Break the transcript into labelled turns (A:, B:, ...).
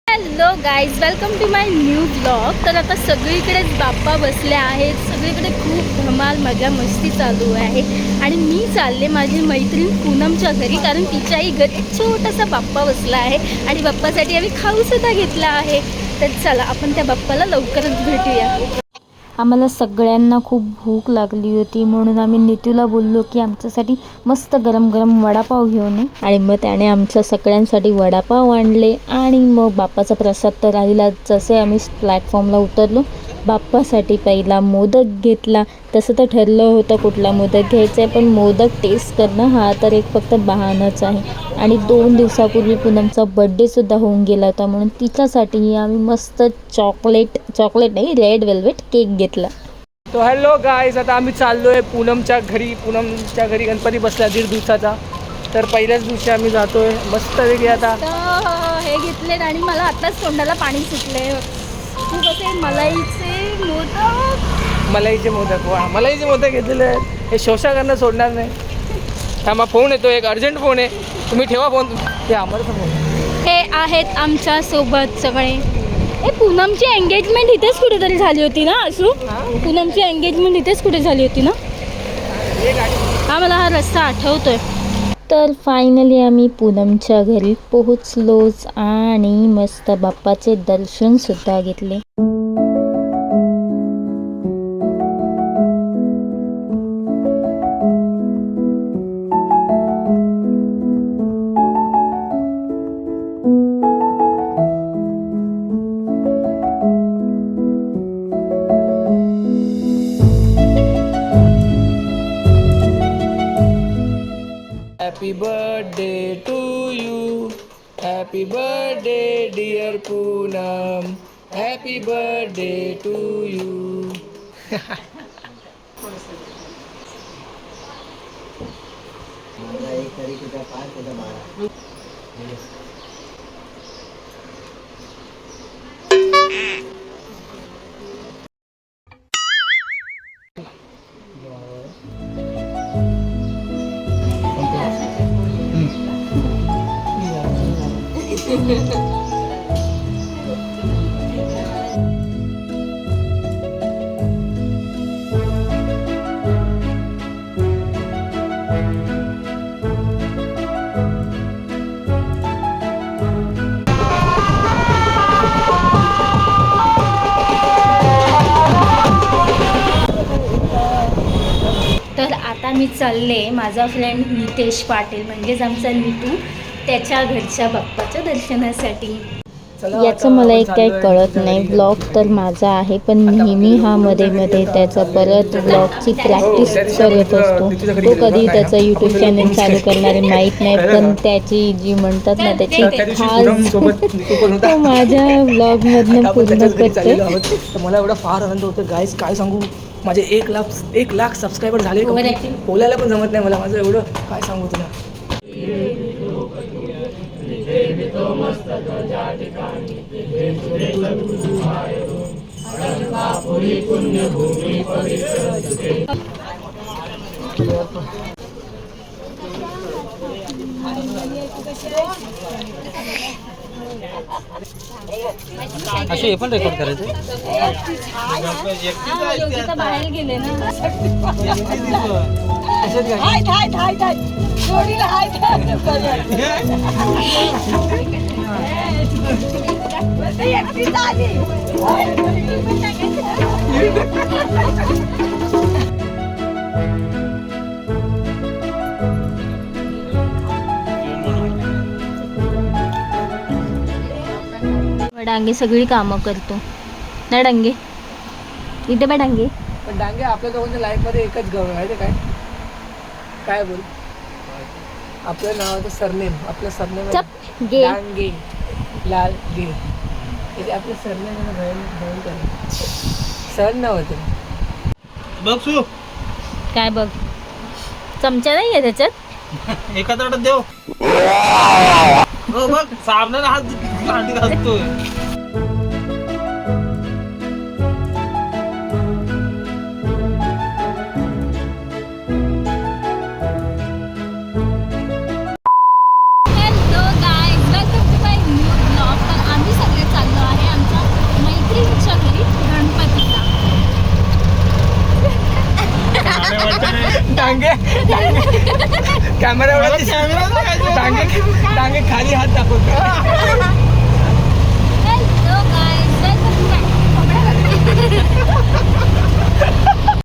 A: Hello guys, welcome to my new blog. तर आता सगळीकडेच बाप्पा बसले आहेत. सगळीकडे खूप धमाल मजा मस्ती चालू आहे. आणि मी चालले माझी मैत्रीण पूनमच्या घरी, कारण तिच्याही घरी छोटासा बाप्पा बसला आहे. आणि बाप्पासाठी आम्ही खाऊसुद्धा घेतला आहे. तर चला आपण त्या बाप्पाला लवकरच भेटूया. आम्हाला सगळ्यांना खूप भूक लागली होती, म्हणून आम्ही नीतूला बोललो की आमच्यासाठी मस्त गरम गरम वडापाव घेऊन ये. आणि मग त्याने आमच्या सगळ्यांसाठी वडापाव आणले. आणि मग बाप्पाचा प्रसाद तर राहिला. जसे आम्ही प्लॅटफॉर्मला उतरलो, बाप्पासाठी पहिला मोदक घेतला. तसं तर ठरलं होतं कुठला मोदक घ्यायचा आहे, पण मोदक टेस्ट करणं हा तर एक फक्त बहाणाच आहे. आणि 2 दिवसापूर्वी पूनमचा बड्डेसुद्धा होऊन गेला होता, म्हणून तिच्यासाठीही आम्ही मस्त चॉकलेट नाही, रेड वेल्वेट केक घेतला.
B: तो हॅलो गाईज, आता आम्ही चाललो आहे पूनमच्या घरी. पूनमच्या घरी गणपती बसला 1.5 दिवसाचा. तर पहिल्याच दिवशी आम्ही जातो आहे मस्त वेगळी. आता
A: हे घेतले आणि मला आताच तोंडाला पाणी सुटले. खूप असे
B: मलाईचे मोदक वा, मलाईचे मोदक घेतलेले आहेत. हे शोषा करणं सोडणार नाही. थांबा, फोन येतो, एक अर्जंट फोन आहे, तुम्ही ठेवा फोन. ते आम्हाला फोन.
A: हे आहेत आमच्या सोबत सगळे. हे पूनमची एंगेजमेंट इथेच कुठेतरी झाली होती ना असू? पूनमची एंगेजमेंट इथेच कुठे झाली होती ना? हा, मला हा रस्ता आठवतोय. तर फायनली आम्ही पूनमच्या घरी पोहोचलोच आणि मस्त बाप्पाचे दर्शनसुद्धा घेतले.
B: Happy birthday to you, happy birthday dear Poonam, happy birthday to you.
A: तर आता मी चालले माझा फ्रेंड नितेश पाटील, म्हणजेच आमचा नीतू, त्याच्या घरच्या बाप्पाच्या दर्शनासाठी. याचं मला एक काही कळत नाही. ब्लॉग तर माझा आहे, पण नेहमी हा मध्ये त्याचा परत ब्लॉगची प्रॅक्टिस करत असतो. तो कधी त्याचा यूट्यूब चॅनल चालू करणार आहे माहीत नाही, पण त्याची जी म्हणतात ना त्याची खास तो माझ्या ब्लॉगमधनं पूर्ण करतो.
B: मला एवढा फार आनंद होतो गाईस, काय सांगू. माझे 1 लाख सबस्क्रायबर झाले. बोलायला पण जमत नाही मला, माझं एवढं काय सांगू तुला.
C: असे हे पण रेकॉर्ड करायचं.
A: बाहेर गेले ना. डांगे सगळी कामं करतो ना. डांगे इथे बा डांगे.
B: पण डांगे आपल्या दोघांच्या लाईफमध्ये एकच गव आहे. काय काय बोल, आपल्या नावाचं सरनेम, आपलं सरनेम डांगे लाल गे. आपलं सरनेम सर नाव होते.
C: बघ सु
A: काय बघ, चमचा नाही आहे त्याच्यात.
C: एका ताटात देव. बघ साबणाने हात भांडी घालतोय.
A: Hello guys, welcome to my new blog. तर आम्ही सगळे
B: डांगे कॅमेरा एवढा डांगे खाली हात दाखवतो